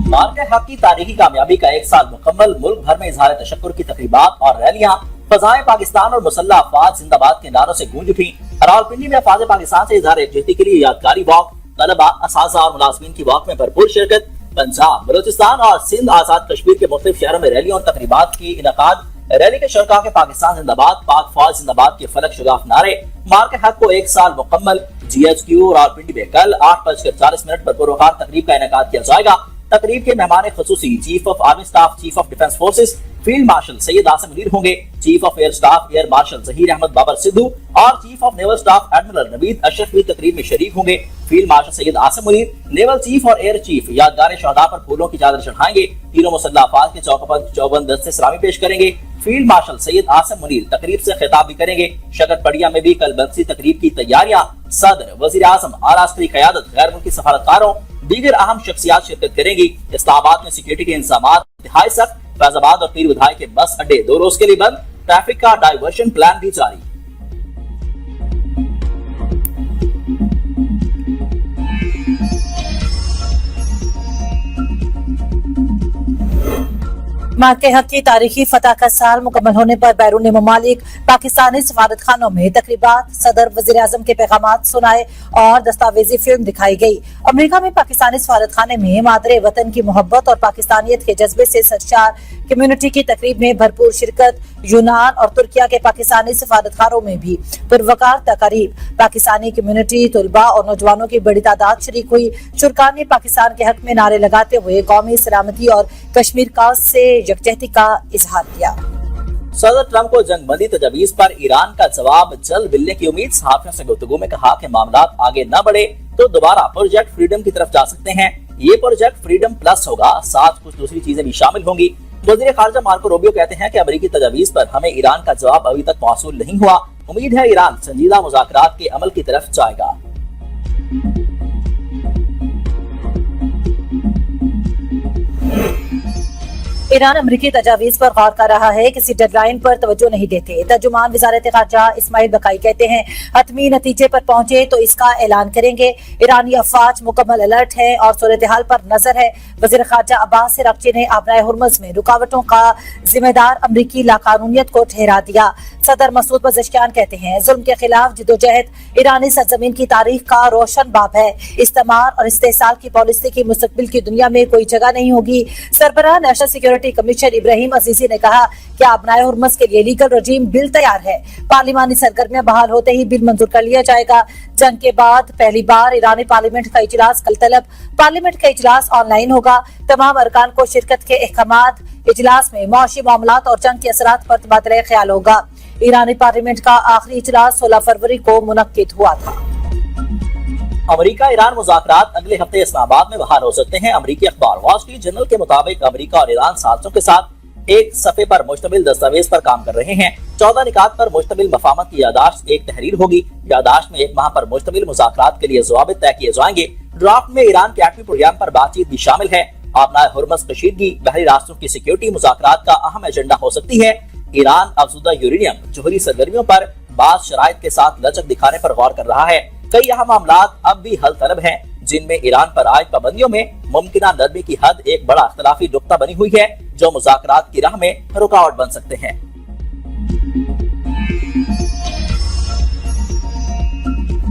मार्के हक की तारीखी कामयाबी का एक साल मुकम्मल। मुल्क भर में इजहार तशक्कुर की तकरीबात और रैलियां, फजाएं पाकिस्तान और मुसल्लह अफवाज जिंदाबाद के नारों से गूंज उठी। रावलपिंडी में अफवाज पाकिस्तान से इजहार यकजहती के लिए यादगारी वॉक, तलबा, असातिज़ा और मुलाज़मीन की वॉक में भरपूर शिरकत। पंजाब, बलूचिस्तान और सिंध, आजाद कश्मीर के मुख्तलिफ शहरों में रैलियों और तकरीबात की इनकाद। रैली के शुरका के पाकिस्तान जिंदाबाद, पाक फौज जिंदाबाद के फलक शुगाफ नारे। मार्के हक को एक साल मुकम्मल। GHQ रावलपिंडी में कल 8:40 पर पुरवकार तकरीब का इनकाद किया जाएगा। तकरीब के मेहमान खुसूसी chief of army staff, chief of defence forces field marshal Syed Asim Munir होंगे। Chief of air staff air marshal Zaheer Ahmed Babar Sidhu और chief of naval staff admiral Naveed Ashraf भी तकरीब में शरीक होंगे। Field marshal Syed Asim Munir, naval chief और एयर चीफ यादगार शहदा पर फूलों की चादर चढ़ाएंगे। तीनों मुसल्लह अफवाज के चौबंद दस्ते सलामी पेश करेंगे। फील्ड मार्शल सैयद आसिम मुनीर तकरीब से खिताब भी करेंगे। शकरपड़िया में भी कल बंसी तकरीब की तैयारियां। सदर, वजीर आजम, आरास्करी क़यादत, गैर मुल्की सफारतकारों, दीगर अहम शख्सियात शिरकत करेंगी। इस्लामाबाद में सिक्योरिटी के इंतजाम इंतहाई सख्त। फैजाबाद और पीर विधायक के बस अड्डे 2 रोज के लिए बंद। ट्रैफिक का डायवर्शन प्लान भी जारी। मार्के हक की तारीखी फतह का साल मुकम्मल होने पर बैरून ममालिक पाकिस्तानी सफारत खानों में तकरीबात, सदर, वजीर आजम के पैगामात सुनाए और दस्तावेजी फिल्म दिखाई गई। अमेरिका में पाकिस्तानी सफारत खाने में मादरे वतन की मोहब्बत और पाकिस्तानियत के जज्बे से सरशार कम्युनिटी की तकरीब में भरपूर शिरकत। यूनान और तुर्किया के पाकिस्तानी सफारत खानों में भी पुरवकार तकरीब। पाकिस्तानी कम्युनिटी, तुलबा और नौजवानों की बड़ी तादाद शरीक हुई। शुरकान ने पाकिस्तान के हक में नारे लगाते हुए कौमी सलामती और कश्मीर का से यकजहती का इजहार किया। सदर ट्रंप को जंगबंदी तजवीज पर ईरान का जवाब जल्द मिलने की उम्मीद। सहाफियों से गुफ्तगू में कहा कि मामला आगे न बढ़े तो दोबारा प्रोजेक्ट फ्रीडम की तरफ जा सकते हैं। ये प्रोजेक्ट फ्रीडम प्लस होगा, साथ कुछ दूसरी चीजें भी शामिल होंगी। वज़ीर खारजा मार्को रूबियो कहते हैं कि अमेरिकी तजवीज पर हमें ईरान का जवाब अभी तक मौसूल नहीं हुआ। उम्मीद है ईरान संजीदा मुज़ाकरात के अमल की तरफ जाएगा। ईरान अमेरिकी तजावीज पर गौर कर रहा है, किसी डेडलाइन पर तवज्जो नहीं देते। तर्जुमान वजारत खारजा इस्माइल बकाई कहते हैं, हतमी नतीजे पर पहुंचे तो इसका ऐलान करेंगे। ईरानी अफवाज मुकम्मल अलर्ट है और सूरत हाल पर नजर है। वज़ीर खारजा अब्बास अराग़ची ने आबराए हुर्मुज़ में रुकावटों का जिम्मेदार अमरीकी लाकानूनियत को ठहरा दिया। सदर मसूद पज़ेश्कियान कहते हैं, जुल्म के खिलाफ जिद्दोजहद ईरानी सरजमीन की तारीख का रोशन बाब है। इस्तेमार और इस्तेहसाल की पॉलिसी की मुस्तकबिल की दुनिया में कोई जगह नहीं होगी। सरबराह national security commission Ebrahim Azizi ने कहा कि आबनाए हुर्मुज़ के लिए लीगल रजीम बिल तैयार है। पार्लिमानी सरगर्मियां बहाल होते ही बिल मंजूर कर लिया जाएगा। जंग के बाद पहली बार ईरानी पार्लियामेंट का इजलास कल तलब। पार्लियामेंट का इजलास ऑनलाइन होगा। तमाम अरकान को शिरकत के अहकामात। इजलास में मुआशी मामलात और जंग के असरात पर तबादला ख्याल होगा। ईरानी पार्लियामेंट का आखिरी इजलास 16 फरवरी को मुनक्किद हुआ था। अमेरिका ईरान मुज़ाकरात अगले हफ्ते इस्लामाबाद में बहाल हो सकते हैं। अमेरिकी अखबार वॉल स्ट्रीट जर्नल के मुताबिक अमेरिका और ईरान साजिशों के साथ एक सफ़े पर मुश्तमिल दस्तावेज पर काम कर रहे हैं। 14 निकात पर मुश्तमिल मफाहमत की यादाश्त एक तहरीर होगी। यादाश्त में 1 माह पर मुश्तमिल मुज़ाकरात के लिए ज़वाबित तय किए जाएंगे। ड्राफ्ट में ईरान के एटमी प्रोग्राम पर बातचीत भी शामिल है। आबनाए हुर्मुज़ कशीदगी, बहरी रास्तों की सिक्योरिटी मुज़ाकरात का अहम एजेंडा हो सकती है। ईरान अफजुदा यूरेनियम जोहरी सरगर्मियों पर बाज़ शराइत के साथ लचक दिखाने पर गौर कर रहा है। कई अहम मामलात अब भी हल तलब हैं, जिनमें ईरान पर आयद पाबंदियों में मुमकिना नरमी की हद एक बड़ा इख्तलाफी नुक्ता बनी हुई है, जो मुज़ाकरात की राह में रुकावट बन सकते हैं।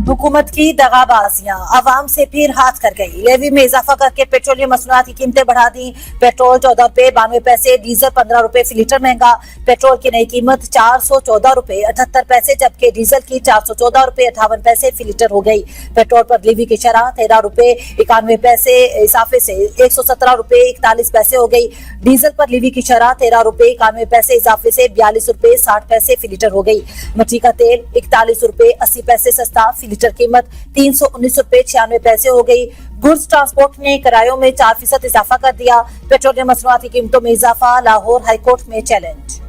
हुकूमत की दगाबाजियां अवाम से फिर हाथ कर गई। लेवी में इजाफा करके पेट्रोलियम मसनूआत की कीमतें बढ़ा दी। पेट्रोल 14 रुपए 92 पैसे, डीजल 15 रुपए फी लीटर महंगा। पेट्रोल की नई कीमत 414 रुपए 78 पैसे, जबकि डीजल की 414 रुपए 58 पैसे फी लीटर हो गई। पेट्रोल पर लीवी की शरह 13 रुपए 91 पैसे इजाफे से 117 रुपए 41 पैसे हो गई। डीजल पर लीवी की शरह 13 रुपए 91 पैसे इजाफे से 42 रुपए 60 पैसे फी लीटर हो गई। मिट्टी का तेल 41 रुपए 80 पैसे सस्ता, फी लीटर कीमत 319 रुपए 96 पैसे हो गई। गुड्स ट्रांसपोर्ट ने किरायों में 4% इजाफा कर दिया। पेट्रोलियम मसनूआत की कीमतों में इजाफा, लाहौर हाईकोर्ट में चैलेंज।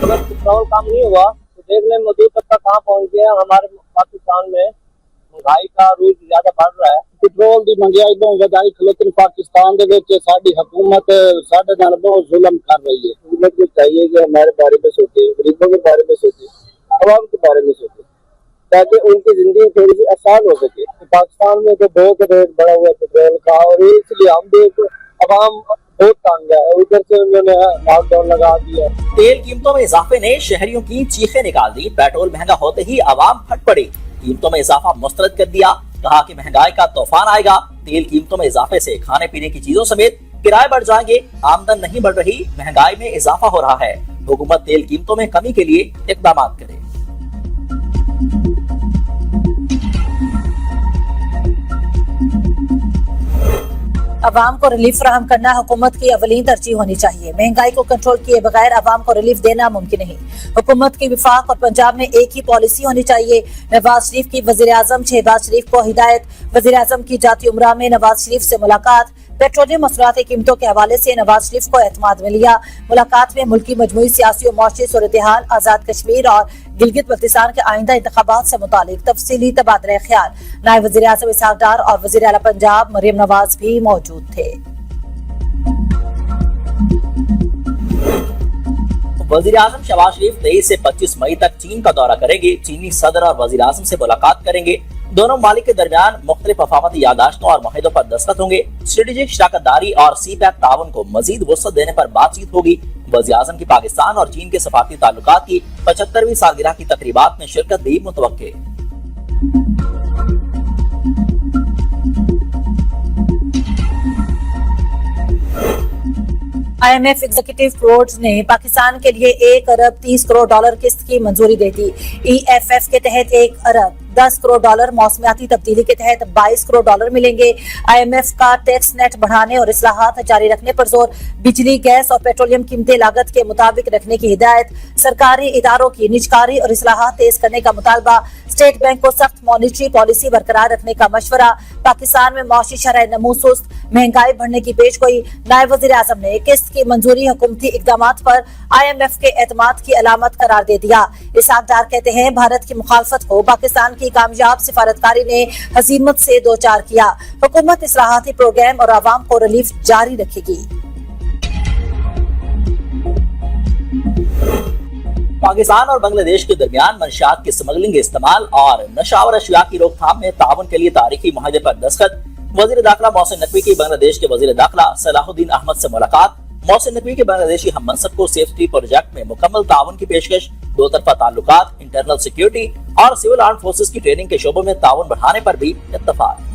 अगर पेट्रोल कम नहीं हुआ तो देख लें मजदूर तबका कहाँ पहुँच गया। हमारे पाकिस्तान में महंगाई का रूज ज्यादा बढ़ रहा है। पेट्रोल की महंगाई तो वधाई लेकिन पाकिस्तान के साड़ी हुकूमत साढ़े नाल बहुत जुल्म कर रही है। हुकूमत को चाहिए कि हमारे बारे में सोचे, गरीबों के बारे में सोचे, अवाम के बारे में सोचे। ताकि उनकी जिंदगी थोड़ी सी आसान हो सके। तो पाकिस्तान में तो बहुत रेट बढ़ा हुआ है पेट्रोल का, और इसलिए हम भी आवाम बहुत तंग है। उधर से उन्होंने लॉकडाउन लगा दिया। तेल कीमतों में इजाफे ने शहरियों की चीखें निकाल दी। पेट्रोल महंगा होते ही आवाम फट पड़ी, कीमतों में इजाफा मुस्तरद कर दिया। कहा कि महंगाई का तूफान आएगा। तेल कीमतों में इजाफे से खाने पीने की चीजों समेत किराए बढ़ जाएंगे। आमदन नहीं बढ़ रही, महंगाई में इजाफा हो रहा है। हुकूमत तेल कीमतों में कमी के लिए इकदाम करे। अवाम को रिलीफ फराहम करना हुकूमत की अवलीन तरजीह होनी चाहिए। महंगाई को कंट्रोल किए बगैर अवाम को रिलीफ देना मुमकिन नहीं। हुकूमत की विफाक और पंजाब में एक ही पॉलिसी होनी चाहिए। नवाज शरीफ की वजीर आजम शहबाज शरीफ को हिदायत। वजीर आजम की जाती उमरा में नवाज शरीफ से मुलाकात। पेट्रोलियम मसरूआत कीमतों के हवाले से नवाज शरीफ को एतमाद में लिया। मुलाकात में मुल्क की मजमूई सियासी और मौशी सूरत हाल, आजाद कश्मीर और गिलगित बल्तिस्तान के आइंदा इंतखाबात से मुतालिक तफसीली तबादला ख्याल। नायब वज़ीर आज़म इसहाक डार और वज़ीर आला पंजाब मरियम नवाज भी मौजूद थे। वज़ीर आज़म शहबाज शरीफ 23 से 25 मई तक चीन का दौरा करेंगे। चीनी सदर और वज़ीर आज़म से मुलाकात करेंगे। दोनों ममालिक के दरमियान मुख्तलिफ वफाकती यादाश्तों और मुआहिदों पर दस्तखत होंगे। स्ट्रेटेजिक शराकतदारी और सीपैक ताउन को मजीद वसअत देने पर बातचीत होगी। वज़ीर आज़म की पाकिस्तान और चीन के सफारती ताल्लुकात की 75वीं सालगिरह की तकरीबात में शिरकत भी मुतवक्के। IMF एग्जीक्यूटिव बोर्ड ने पाकिस्तान के लिए 1 अरब 30 करोड़ डॉलर किस्त की मंजूरी दे दी। EFF के तहत 1 अरब 10 करोड़ डॉलर, मौसमियाती तब्दीली के तहत 22 करोड़ डॉलर मिलेंगे। IMF का टैक्स नेट बढ़ाने और इस्लाहात जारी रखने पर जोर। बिजली, गैस और पेट्रोलियम कीमतें लागत के मुताबिक रखने की हिदायत। सरकारी इदारों की निजकारी और इस्लाहात तेज करने का मुतालबा। स्टेट बैंक को सख्त मॉनिटरी पॉलिसी बरकरार रखने का मशवरा। पाकिस्तान में मौशी शरह नमू सुस्त, महंगाई बढ़ने की पेशगोई। नायब वज़ीर आज़म ने किस्त की मंजूरी हुकूमती इक़दामात पर IMF के एतमाद की अलामत करार दे दिया। इसहाक डार कहते हैं, भारत की मुखालफत को पाकिस्तान की कामयाब सिफारतकारी ने हजीमत से दो चार किया। हुकूमत इस्लाहाती प्रोग्राम और आवाम को रिलीफ जारी रखेगी। पाकिस्तान और बांग्लादेश के दरमियान मंशियात की स्मगलिंग, इस्तेमाल और नशावर अशिया की रोकथाम में ताउन के लिए तारीखी मुआहदे पर दस्तखत। वज़ीर दाखिला मोहसिन नकवी की बांग्लादेश के वज़ीर दाखिला सलाहुद्दीन अहमद से मुलाकात। मोहसिन नकवी के बांग्लादेशी हम मनसब को सेफ्टी प्रोजेक्ट में मुकम्मल ताउन की पेशकश। दो तरफा ताल्लुकात, इंटरनल सिक्योरिटी और सिविल आर्म फोर्सेस की ट्रेनिंग के शोबों में ताउन बढ़ाने पर भी इत्तफाक।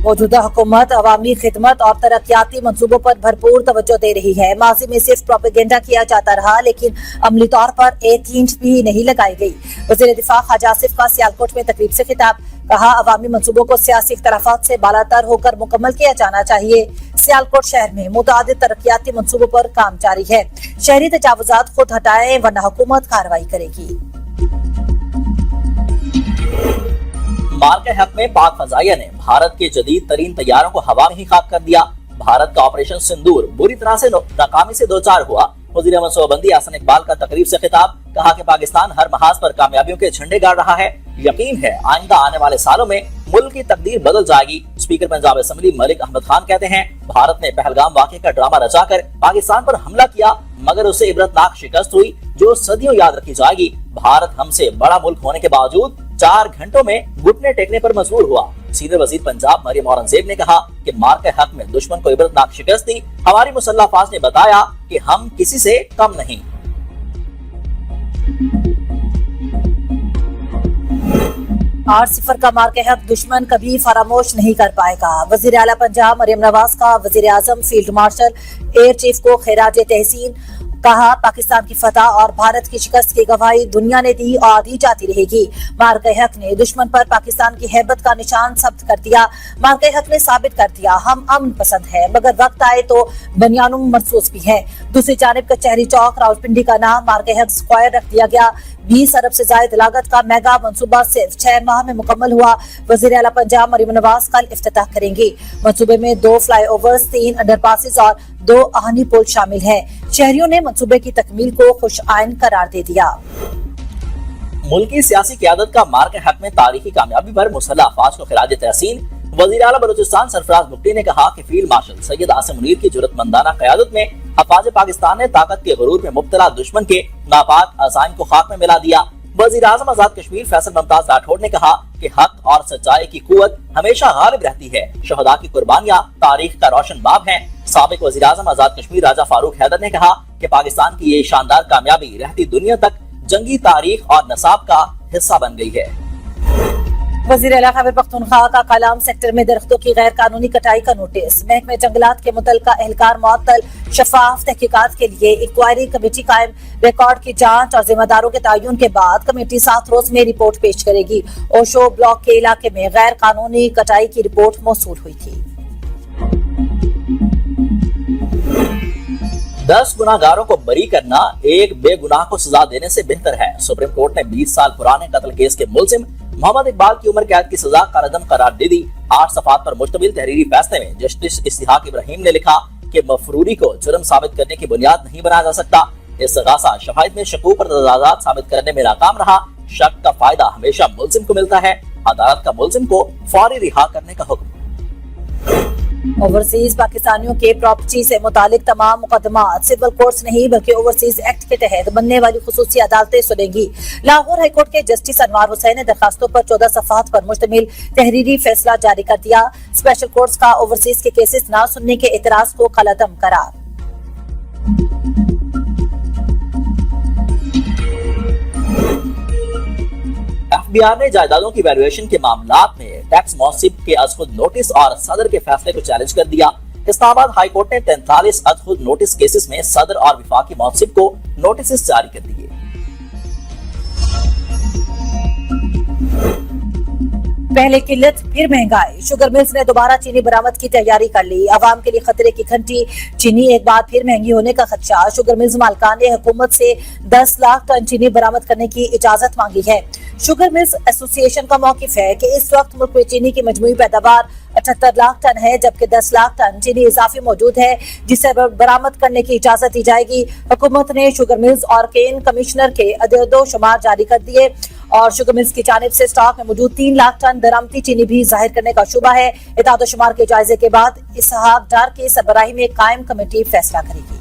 मौजूदा हुकूमत अवामी खिदमत और तरक्याती मंसूबों पर भरपूर तवज्जो दे रही है। माजी में सिर्फ प्रोपेगेंडा किया जाता रहा, लेकिन अमली तौर पर एक इंच भी नहीं लगाई गई। वज़ीर दिफा ख्वाजा आसिफ का सियालकोट में तकरीब से खिताब। कहा, अवामी मंसूबों को सियासी इख्तलाफात से बालातर होकर मुकम्मल किया जाना चाहिए। सियालकोट शहर में मुतादिद तरक्याती मंसूबों पर काम जारी है। शहरी तजावुजात खुद हटाएं वरना हुकूमत कार्रवाई करेगी। मार्के हक में पाक फजाइया ने भारत के जदीद तरीन तैयारों को हवा में ही खाक कर दिया। भारत का ऑपरेशन सिंदूर बुरी तरह से नाकामी से दोचार हुआ। वज़ीर मनसूबाबंदी हसन इकबाल का तकरीब से खिताब। कहा कि पाकिस्तान हर महाज पर कामयाबियों के झंडे गाड़ रहा है। यकीन है आइंदा आने वाले सालों में मुल्क की तकदीर बदल जाएगी। स्पीकर पंजाब असेंबली मलिक अहमद खान कहते हैं, भारत ने पहलगाम वाक़े का ड्रामा रचाकर पाकिस्तान पर हमला किया, मगर उसे इबरतनाक शिकस्त हुई जो सदियों याद रखी जाएगी। भारत हमसे बड़ा मुल्क होने के बावजूद 4 घंटों में घुटने टेकने पर मजबूर हुआ। सीनियर वजीर पंजाब मरियम औरंगजेब ने कहा कि मार्के हक में दुश्मन को इबरतनाक शिकस्त दी। हमारी मुसल्लह अफवाज ने बताया कि हम किसी से कम नहीं। 8-0 का मार्के हक दुश्मन कभी फरामोश नहीं कर पाएगा। वज़ीर आला पंजाब मरियम नवाज का वज़ीर आज़म, फील्ड मार्शल, एयर चीफ को खैराज तहसीन। कहा, पाकिस्तान की फतह और भारत की शिकस्त की गवाही दुनिया ने दी और दी जाती रहेगी। मार्के हक ने दुश्मन पर पाकिस्तान की हैबत का निशान साबित कर दिया। मार्के हक ने साबित कर दिया हम अमन पसंद है, मगर वक्त आए तो बनियानुम महसूस भी है। दूसरी जानिब कचहरी चौक रावलपिंडी का नाम मार्के हक स्क्वायर रख दिया गया। 20 अरब से ज्यादा लागत का मेगा मंसूबा सिर्फ 6 माह में मुकम्मल हुआ। वज़ीर आला पंजाब मरियम नवाज कल इफ्तिताह करेंगी। मंसूबे में 2 फ्लाईओवर्स, 3 अंडरपासेस और 2 आहनी पुल शामिल हैं। शहरियों ने मंसूबे की तकमील को खुश आइन करार दे दिया। मुल्क की सियासी क़यादत का मार्के हक में तारीखी कामयाबी पर मुसल्लह अफवाज को खिराज तहसीन। वजीर आला बलूचिस्तान सरफराज बुगटी ने कहा कि फील्ड मार्शल सैयद आसिम मुनीर की जुर्रतमंदाना क़यादत में अफवाज पाकिस्तान ने ताकत के गुरूर में मुब्तला दुश्मन के नापाक अज़ाइम को खाक में मिला दिया। वजीर आज़म आजाद कश्मीर फैसल मुमताज राठौड़ ने कहा कि हक और सच्चाई की कुव्वत हमेशा गालिब रहती है। शहदा की कुर्बानियां तारीख का रोशन बाब हैं। साबिक वजीर आज़म आजाद कश्मीर राजा फारूक हैदर ने कहा कि पाकिस्तान की ये शानदार कामयाबी रहती दुनिया तक जंगी तारीख और नसाब का हिस्सा बन गई है। वज़ीर आला खैबर पख्तूनख्वा का कलाम सेक्टर में दरख्तों की गैर कानूनी कटाई का नोटिस। महकमे जंगलात के मुतल्लिका एहलकार मुअत्तल। शफाफ तहकीकात के लिए इंक्वायरी कमेटी कायम। रिकॉर्ड की जांच और जिम्मेदारों के तयन के बाद कमेटी 7 रोज में रिपोर्ट पेश करेगी। ओशो ब्लॉक के इलाके में गैर कानूनी कटाई की रिपोर्ट मौसूल हुई थी। 10 गुनाहगारों को बरी करना एक बेगुनाह को सजा देने से बेहतर है। सुप्रीम कोर्ट ने 20 साल पुराने कत्ल केस के मुलजिम मोहम्मद इकबाल की उम्र कैद की सजा कारदम करार दे दी। 8 सफ़ात पर मुश्तमिल तहरीरी फैसले में जस्टिस इस्तिहाक इब्राहिम ने लिखा कि मफरूरी को जुर्म साबित करने की बुनियाद नहीं बनाया जा सकता। इस्तिगासा शवाहिद में शकूक पर दलालात साबित करने में नाकाम रहा। शक का फायदा हमेशा मुलजिम को मिलता है। अदालत का मुलजिम को फौरी रिहा करने का हुक्म। ओवरसीज पाकिस्तानियों के प्रॉपर्टी से मुतालिक तमाम मुकदमात सिविल कोर्ट्स नहीं बल्कि ओवरसीज एक्ट के तहत बनने वाली खुसूसी अदालतें सुनेंगी। लाहौर हाईकोर्ट के जस्टिस अनवार हुसैन ने दरखास्तों पर 14 सफ़ात पर मुश्तमिल तहरीरी फैसला जारी कर दिया। स्पेशल कोर्ट्स का ओवरसीज के केसेस न सुनने के एतराज को कलअदम करार। एफबीआर ने जायदादों की वैल्यूएशन के मामलात में टैक्स मौसिब के अज़खुद नोटिस और सदर के फैसले को चैलेंज कर दिया। इस्लामाबाद हाई कोर्ट ने 43 अज़खुद नोटिस केसेस में सदर और विफाकी मौसिब को नोटिस जारी कर दिए। पहले किल्लत फिर महंगाई। शुगर मिल्स ने दोबारा चीनी बरामद की तैयारी कर ली। अवाम के लिए खतरे की घंटी। चीनी एक बार फिर महंगी होने का खदशा। शुगर मिल्स मालिकान ने हुकूमत से 10 लाख टन चीनी बरामद करने की इजाजत मांगी है। शुगर मिल्स एसोसिएशन का मौकिफ है कि इस वक्त मुल्क में चीनी की मजमूई पैदावार 78 लाख टन है, जबकि 10 लाख टन चीनी इजाफी मौजूद है जिसे बरामद करने की इजाजत दी जाएगी। हुकूमत ने शुगर मिल्स और केन कमिश्नर के अददो शुमार जारी कर दिए और शुगर मिल्स की जानिब से स्टॉक में मौजूद 3 लाख टन दरामती चीनी भी जाहिर करने का शुबा है। इतादो शुमार के जायजे के बाद इसहाक डार की सरबराही में कायम कमेटी फैसला करेगी।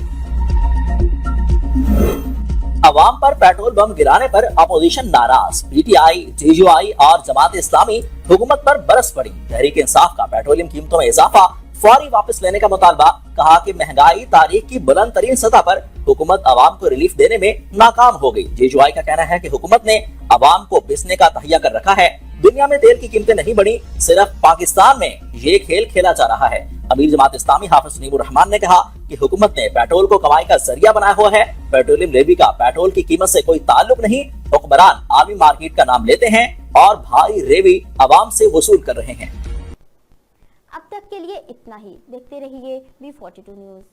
अवाम पर पेट्रोल बम गिराने पर अपोजिशन नाराज। पीटीआई, टीयूआई और जमात इस्लामी हुकूमत पर बरस पड़ी। तहरीक इंसाफ का पेट्रोलियम कीमतों में इजाफा फौरी वापस लेने का मुतालबा। कहा कि महंगाई तारीख की बुलंद तरीन सतह पर हुकूमत अवाम को रिलीफ देने में नाकाम हो गई। टीयूआई का कहना है कि हुकूमत ने अवाम को पिसने का तहिया कर रखा है। दुनिया में तेल की कीमतें नहीं बढ़ी, सिर्फ पाकिस्तान में ये खेल खेला जा रहा है। अमीर जमात इस्लामी हाफिज सलीमुर रहमान ने कहा कि हुकूमत ने पेट्रोल को कमाई का जरिया बनाया हुआ है। पेट्रोलियम लेवी का पेट्रोल की कीमत से कोई ताल्लुक नहीं। हुक्मरान आलमी मार्केट का नाम लेते हैं और भारी रेवी अवाम से वसूल कर रहे हैं। अब तक के लिए इतना ही। देखते रहिए V42 न्यूज़।